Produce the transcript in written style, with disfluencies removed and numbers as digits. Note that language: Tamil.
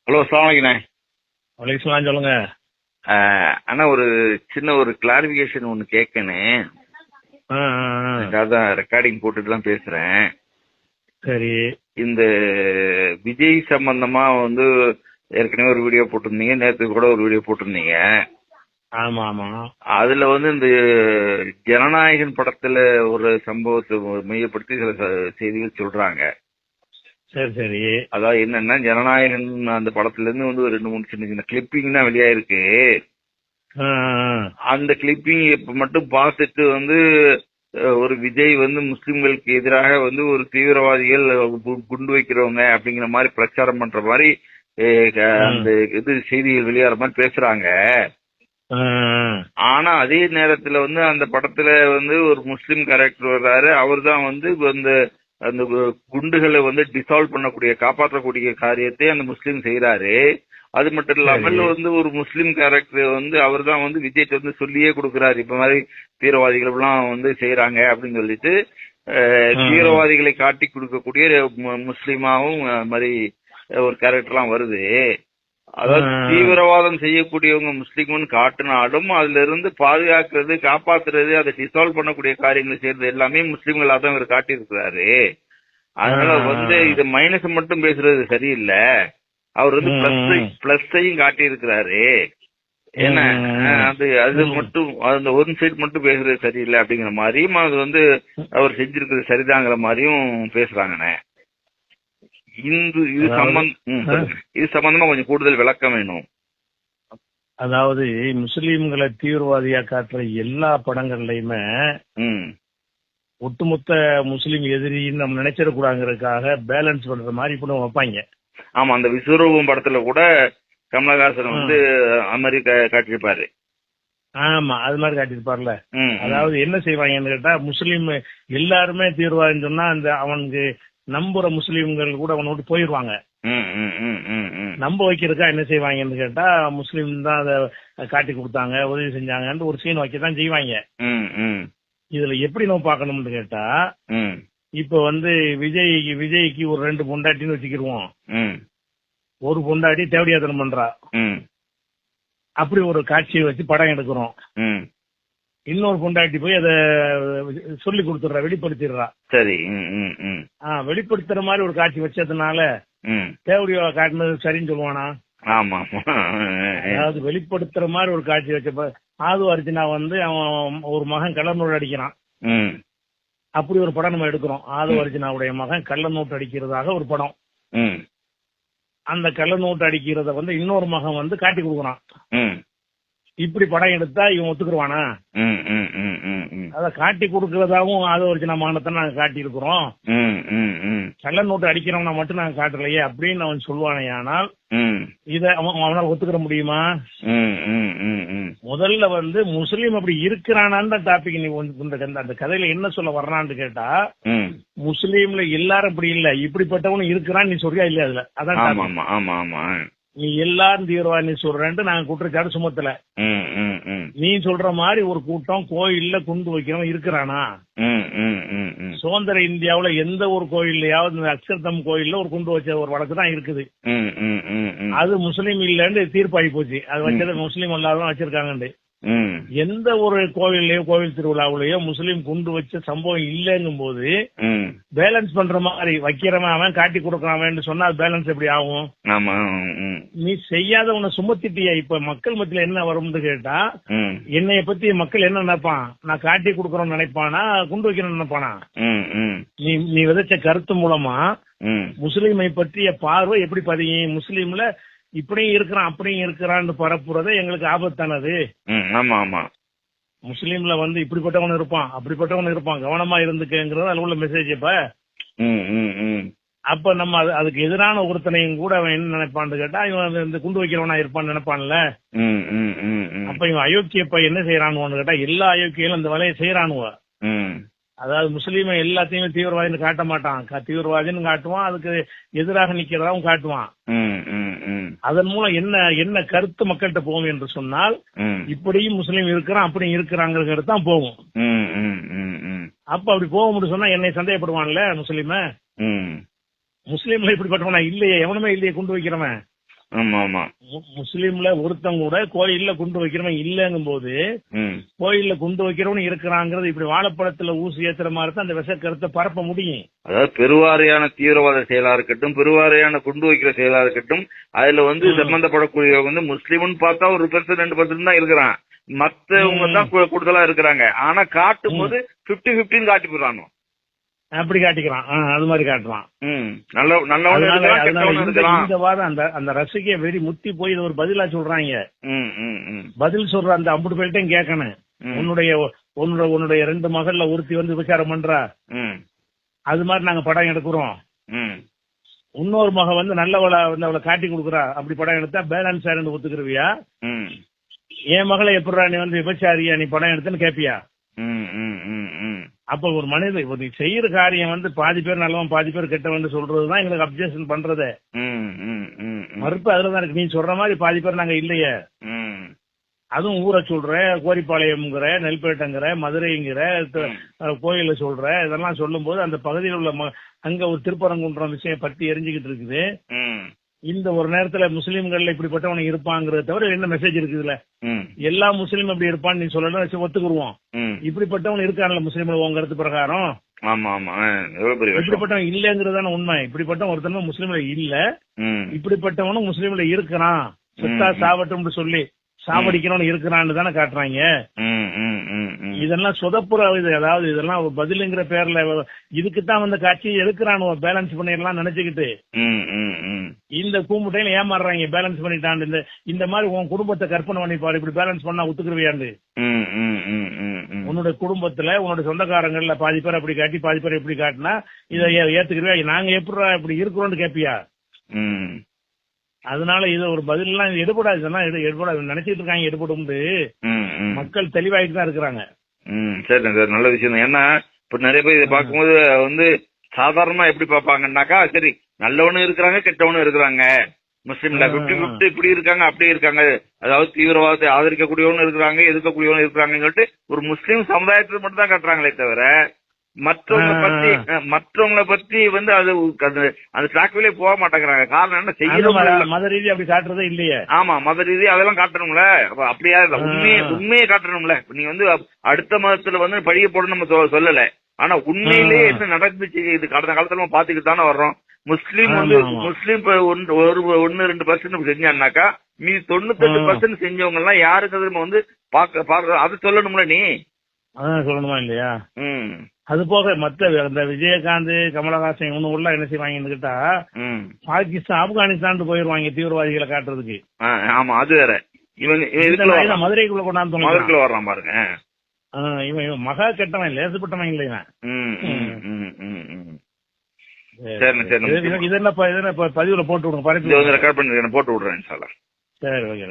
ஹலோ, அஸ்ஸலாமு அலைக்குண்ணே. வலைக்கலாம் சொல்லுங்க. அண்ணா, ஒரு சின்ன ஒரு கிளாரிபிகேஷன் ஒன்று கேட்கணும். அதான் ரெக்கார்டிங் போட்டுட்டு தான் பேசுறேன். சரி. இந்த விஜய் சம்பந்தமா ஏற்கனவே ஒரு வீடியோ போட்டிருந்தீங்க, நேற்று கூட ஒரு வீடியோ போட்டிருந்தீங்க. ஆமா ஆமா. அதுல இந்த ஜனநாயகன் படத்துல ஒரு சம்பவத்தை மையப்படுத்தி சில செய்திகள் சொல்றாங்க. சரி சரி. அதாவது என்னன்னா, ஜனநாயகன் அந்த படத்துல இருந்து ஒரு 2-3 சின்ன சின்ன கிளிப்பிங் தான் வெளியாயிருக்கு. அந்த கிளிப்பிங் இப்ப மட்டும் பார்த்துட்டு ஒரு விஜய் முஸ்லிம்களுக்கு எதிராக ஒரு தீவிரவாதிகள் குண்டு வைக்கிறவங்க அப்படிங்கிற மாதிரி பிரச்சாரம் பண்ற மாதிரி அந்த செய்திகள் வெளியாகிற மாதிரி பேசுறாங்க. ஆனா அதே நேரத்துல அந்த படத்துல ஒரு முஸ்லிம் கேரக்டர் வர்றாரு. அவர் தான் அந்த குண்டுகளை டிசால்வ் பண்ணக்கூடிய, காப்பாற்றக்கூடிய காரியத்தை அந்த முஸ்லீம் செய்யறாரு. அது மட்டும் இல்லாமல் ஒரு முஸ்லீம் கேரக்டர் அவர் தான் விஜய்க்கு சொல்லியே கொடுக்கிறாரு, இப்ப மாதிரி தீவிரவாதிகள் எல்லாம் செய்யறாங்க அப்படின்னு சொல்லிட்டு. தீவிரவாதிகளை காட்டி கொடுக்கக்கூடிய முஸ்லீமாவும் மாதிரி ஒரு கேரக்டர்லாம் வருது. அதாவது தீவிரவாதம் செய்யக்கூடியவங்க முஸ்லீம்னு காட்டினாலும் அதுல இருந்து பாதுகாக்கிறது, காப்பாத்துறது, அதை டிசால்வ் பண்ணக்கூடிய காரியங்களை செய்யறது எல்லாமே முஸ்லீம்களா தான் இவர் காட்டியிருக்கிறாரு. அதனால இது மைனஸ் மட்டும் பேசுறது சரியில்லை. அவர் பிளஸ்ஸையும் காட்டியிருக்கிறாரு. ஏன்னா அது மட்டும் அந்த ஒரு சைடு மட்டும் பேசுறது சரியில்லை அப்படிங்கிற மாதிரியும், அது அவர் செஞ்சிருக்கிறது சரிதாங்கிற மாதிரியும் பேசுறாங்கண்ணே. இது சம்பந்தமா கொஞ்சம் கூடுதல் விளக்கம் வேணும். அதாவது முஸ்லீம்களை தீவிரவாதியா காட்டுற எல்லா படங்கள்லயுமே ஒட்டுமொத்த முஸ்லீம் எதிரின்னு நம்ம நினைச்சிடக்கூடாதுங்கிறதுக்காக பேலன்ஸ் பண்ற மாதிரி இப்ப வைப்பாங்க. ஆமா, அந்த விஸ்வரூபம் படத்துல கூட கமலஹாசன் அமெரிக்கா காட்டியிருப்பாரு. ஆமா, அது மாதிரி காட்டியிருப்பார்ல. அதாவது என்ன செய்வாங்கன்னு கேட்டா, முஸ்லீம் எல்லாருமே தீவிரவாதின்னு சொன்னா அந்த அவனுக்கு நம்புற முஸ்லீம்கள் கூட அவனை விட்டு போயிடுவாங்க. நம்ப வைக்கிறதுக்கா என்ன செய்வாங்கன்னு கேட்டா, முஸ்லீம் தான் அதை காட்டி கொடுத்தாங்க, உதவி செஞ்சாங்கன்னு ஒரு சீன் வைக்கத்தான் செய்வாங்க. இதுல எப்படி நம்ம பாக்கணும்னு கேட்டா, இப்ப விஜய்க்கு ஒரு 2 பொண்டாட்டின்னு வச்சுக்கிருவோம். ஒரு பொண்டாட்டி தேவடியாத்தனம் பண்றா, அப்படி ஒரு காட்சியை வச்சு படம் எடுக்கிறோம். இன்னொரு பொண்டாட்டி போய் அதை சொல்லி கொடுத்துடுறா, வெளிப்படுத்திடுறா. சரி. வெளிப்படுத்துற மாதிரி ஒரு காட்சி வச்சதுனால தேவடியா காட்டினது சரின்னு சொல்லுவானா? ஆமா. அதாவது வெளிப்படுத்துற மாதிரி ஒரு காட்சி வச்ச ஆது அர்ஜுனா அவன் ஒரு மகன் கள்ள நோட்டு அடிக்கிறான். அப்படி ஒரு படம் நம்ம எடுக்கிறோம். ஆது அர்ஜுனாவுடைய மகன் கள்ள நோட்டு அடிக்கிறதாக ஒரு படம். அந்த கள்ள நோட்டு அடிக்கிறத இன்னொரு மகன் காட்டி கொடுக்குறான். இப்படி படம் எடுத்தா இவன் ஒத்துக்குருவானா? அத காட்டி கொடுக்கறதாவும் ஆது அர்ஜுனா மகனத்தை நாங்க காட்டி இருக்கிறோம், கள்ள நோட்டு அடிக்கிறவனா மட்டும் நாங்க காட்டலையே அப்படின்னு அவன் சொல்லுவானே. ஆனால் இத அவனால் ஒத்துக்கிற முடியுமா? முதல்ல முஸ்லீம் அப்படி இருக்கிறானான்னு டாபிக். நீ அந்த கதையில என்ன சொல்ல வர்றான்னு கேட்டா, முஸ்லீம்ல எல்லாரும் அப்படி இல்ல, இப்படிப்பட்டவனும் இருக்கிறான்னு நீ சொல்றியா இல்லையா? அதுல அதான் நீ எல்லாரும் தீவிரவாதி சொல்றேன்ட்டு நாங்க குற்றச்சாட்டு சுமத்தல. நீ சொல்ற மாதிரி ஒரு கூட்டம் கோயில்ல குண்டு வைக்கிறவன் இருக்கிறானா? சுதந்திர இந்தியாவுல எந்த ஒரு கோயில்லையாவது அக்ஷர்தம் கோயில்ல ஒரு குண்டு வச்ச ஒரு வழக்கு தான் இருக்குது. அது முஸ்லீம் இல்லன்னு தீர்ப்பாகி போச்சு. அது வச்சது முஸ்லீம் எல்லாரும் வச்சிருக்காங்க. எந்த ஒரு கோவில்லையோ கோவில் திருவிழாவிலயோ முஸ்லீம் குண்டு வச்ச சம்பவம் இல்லைங்கும் போது பேலன்ஸ் பண்ற மாதிரி வைக்கிறவன் அவன் காட்டி கொடுக்கறான் சொன்னா அது பேலன்ஸ் எப்படி ஆகும்? நீ செய்யாத உன்னை சுமத்திட்டிய. இப்ப மக்கள் மத்தியில என்ன வரும்னு கேட்டா, என்னைய பத்தி மக்கள் என்ன நினைப்பான்? நான் காட்டி கொடுக்கறோம்னு நினைப்பானா, குண்டு வைக்கணும்னு நினைப்பானா? நீ விதைச்ச கருத்து மூலமா முஸ்லீமை பற்றிய பார்வை எப்படி பதியும்? முஸ்லீம்ல இப்படியும் இருக்கிறான் அப்படியும் இருக்கிறான்னு பரப்புறத எங்களுக்கு ஆபத்தானது. முஸ்லீம்ல இப்படிப்பட்டவன் இருப்பான், அப்படிப்பட்டவன் இருப்பான், கவனமா இருந்துக்கிறது அது உள்ள மெசேஜ். அப்ப நம்ம அதுக்கு எதிரான ஒருத்தனையும் கூட அவன் என்ன நினைப்பான்னு கேட்டா, இவன் இந்த குண்டு வைக்கிறவனா இருப்பான்னு நினைப்பான்ல. அப்ப இவன் அயோக்கியப்ப என்ன செய்யறானுவான்னு கேட்டா, எல்லா அயோக்கியிலும் அந்த வேலையை செய்யறானுவ. அதாவது முஸ்லீமை எல்லாத்தையுமே தீவிரவாதின்னு காட்ட மாட்டான், தீவிரவாதின்னு காட்டுவான், அதுக்கு எதிராக நிக்கிறதாவும் காட்டுவான். அதன் மூலம் என்ன கருத்து மக்கள்கிட்ட போகும் என்று சொன்னால், இப்படியும் முஸ்லீம் இருக்கிறான் அப்படியும் இருக்கிறாங்கிறது தான் போகும். அப்ப அப்படி போக முடியும் சொன்னா என்னை சந்தேகப்படுவான்ல முஸ்லீம. முஸ்லீம்ல இப்படிப்பட்டவனா இல்லையே, எவனுமே இல்லையே குண்டு வைக்கிறவன். ஆமா ஆமா. முஸ்லீம்ல ஒருத்தங்க கூட கோயில்ல குண்டு வைக்கிறவன் இல்லங்கும் போது கோயில்ல குண்டு வைக்கிறவன் இருக்கிறாங்கிறது இப்படி வாழைப்பழத்துல ஊசி ஏத்துற மாதிரி தான் அந்த விஷ கருத்தை பரப்ப முடியும். அதாவது பெருவாரியான தீவிரவாத செயலா இருக்கட்டும், பெருவாரியான குண்டு வைக்கிற செயலா இருக்கட்டும், அதுல வந்து சம்பந்தப்படக்கூடிய வந்து முஸ்லீம்னு பார்த்தா ஒரு 2% தான் இருக்கிறான், மத்தவங்க தான் கூடுதலா இருக்கிறாங்க. ஆனா காட்டும் போது 50-50 காட்டி போடுறானோ, அப்படி காட்டிக்கிறான். அது மாதிரி காட்டுறான். இந்த வாரம் அந்த ரசிகைய வெறி முத்தி போய் இது ஒரு பதிலா சொல்றாங்க. பதில் சொல்ற அந்த அம்புட்டு பேர்ட்டையும் கேட்கணும். உன்னுடைய 2 மகள்ல ஒருத்தி வந்து விசாரம் பண்றா, அது மாதிரி நாங்க படம் எடுக்கிறோம். இன்னொரு மக வந்து நல்லவளை வந்து அவளை காட்டி கொடுக்குறா, அப்படி படம் எடுத்தா பேலன்ஸ் ஆயிருந்து ஒத்துக்குருவியா? என் மகளை எப்படா நீ வந்து விபச்சாரியா நீ படம் எடுத்துன்னு கேப்பியா? அப்ப ஒரு மனிதன் ஒரு செய்யற காரியம் வந்து பாதி பேர் நல்லவன் பாதி பேர் கெட்டவன் சொல்றதுதான் எங்களுக்கு அப்ஜெக்ஷன் பண்றது. மறுப்பு அதுலதான் இருக்கு. நீ சொல்ற மாதிரி பாதி பேர் நாங்க இல்லையே. அதுவும் ஊரை சொல்ற, கோரிப்பாளையம்ங்கிற, நெல்பேட்டைங்கிற, மதுரைங்கிற, கோயில சொல்ற, இதெல்லாம் சொல்லும் போது அந்த பகுதியில் உள்ள அங்க ஒரு திருப்பரங்குன்றம் விஷயம் பத்தி எரிஞ்சுக்கிட்டு இருக்குது. இந்த ஒரு நேரத்துல முஸ்லீம்கள்ல இப்படிப்பட்டவனை இருப்பாங்கிறத தவிர என்ன மெசேஜ் இருக்குதுல? எல்லா முஸ்லீம் அப்படி இருப்பான்னு நீ சொல்லணும், ஒத்துக்குருவோம். இப்படிப்பட்டவன் இருக்கான்ல முஸ்லீம்ல உங்க கருத்து பிரகாரம்? இப்படிப்பட்டவன் இல்லங்கிறதான உண்மை. இப்படிப்பட்டவன் ஒருத்தனும் முஸ்லீம்ல இல்ல, இப்படிப்பட்டவனும் முஸ்லீம்ல இருக்கிறான், சுத்தா சாவட்டும் சொல்லி சாவடிக்கணும்னு இருக்கிறான்னு தானே காட்டுறாங்க. இதெல்லாம் சொதப்புற இது. அதாவது இதெல்லாம் பதிலுங்கிற பேர்ல இதுக்குத்தான் வந்து காட்சி எடுக்கிறானு பேலன்ஸ் பண்ணிடலாம் நினைச்சுக்கிட்டு இந்த கூமுட்டையில ஏமாறுறாங்க. பேலன்ஸ் பண்ணிட்டான். இந்த மாதிரி உன் குடும்பத்தை கற்பனை பண்ணி பாரு, இப்படி பேலன்ஸ் பண்ணா ஒத்துக்குருவியாண்டு? உன்னோட குடும்பத்துல உன்னோட சொந்தக்காரங்கள்ல பாதி பேர் அப்படி காட்டி பாதி பேர் எப்படி காட்டினா இதை ஏத்துக்குருவியா? நாங்க எப்படி இப்படி இருக்கிறோம்னு கேப்பியா? அதனால இது ஒரு பதில் எல்லாம் எடுபடாது. இதெல்லாம் எடுபடாது நினைச்சிட்டு இருக்காங்க. எடுபடும் மக்கள் தெளிவாயிட்டு தான் இருக்கிறாங்க. சரி, நல்ல விஷயம். ஏன்னா இப்ப நிறைய பேர் இதை பார்க்கும்போது வந்து சாதாரணமா எப்படி பாப்பாங்கன்னாக்கா, சரி நல்லவனும் இருக்கிறாங்க கெட்டவனும் இருக்கிறாங்க, முஸ்லீம்ல 50-50 இப்படி இருக்காங்க அப்படி இருக்காங்க, அதாவது தீவிரவாதத்தை ஆதரிக்கக்கூடியவனும் இருக்கிறாங்க எதிர்க்கக்கூடியவனும் இருக்கிறாங்கன்னு சொல்லிட்டு ஒரு முஸ்லீம் சமுதாயத்தை மட்டும் தான் கட்டுறாங்களே தவிர மற்றவங்களை பத்தி வந்து அது அந்த டிராக்விலே போக மாட்டேங்கிறாங்க. காரணம் என்ன? செய்யணும் மத ரீதி அப்படி காட்டுறதே இல்லையே. ஆமா, மத ரீதி அதெல்லாம் காட்டணும்ல. அப்படியா உண்மையை காட்டணும்ல. நீ வந்து அடுத்த மதத்துல வந்து பழிய போட நம்ம சொல்லல, ஆனா உண்மையிலேயே என்ன நடந்துச்சு இது கடந்த காலத்துல நம்ம பாத்துக்கிட்டு தானே வர்றோம். முஸ்லீம் வந்து முஸ்லீம் 1-2% செஞ்சான்னாக்கா மீதி 98% செஞ்சவங்க எல்லாம் யாருக்கு நம்ம வந்து பாக்க அது சொல்லணும்ல. நீ சொல்லணுமா இல்லையா? அது போக மத்த இந்த விஜயகாந்த் கமலஹாசன் இவனு உள்ள என்ன செய்வாங்கன்னு கேட்டா பாகிஸ்தான் ஆப்கானிஸ்தான் போயிருவாங்க தீவிரவாதிகளை காட்டுறதுக்கு. ஆமா, அது வேற. இவங்க மதுரைக்குள்ள கொண்டாந்து வர்றான் பாருங்க. இவன் மகா கெட்டவன், லேசுப்பட்டவன் இல்லையா? இதெல்லாம் பதிவுல போட்டு விடுங்க, ரெக்கார்ட் பண்ணி போட்டு விடுறேன். சரி, ஓகே.